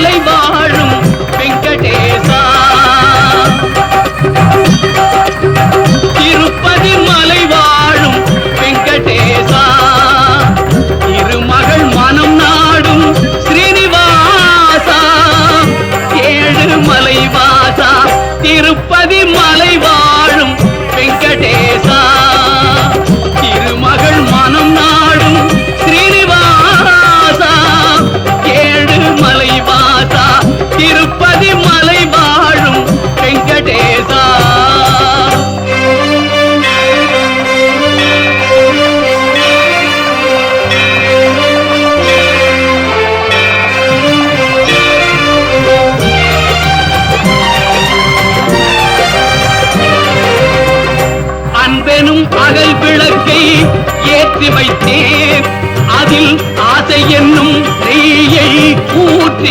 மலை வாழும் வெங்கடேசா, திருப்பதி மலை வாழும் வெங்கடேசா, திருமகள் மனம் நாடும் ஸ்ரீனிவாசா, ஏழு மலை வாசா, திருப்பதி மலை வாழும் வெங்கடேசா, திருமகள் மனம் நாடும் ஸ்ரீனிவாசா, ஏழு மலை வாசா, திருப்பதி மலை வாழும் வெங்கடேசா. அன்பெனும் அகல் விளக்கை ஏற்றி வைத்தேன், அதில் ஆசை என்னும் நெய்யை ஊற்றி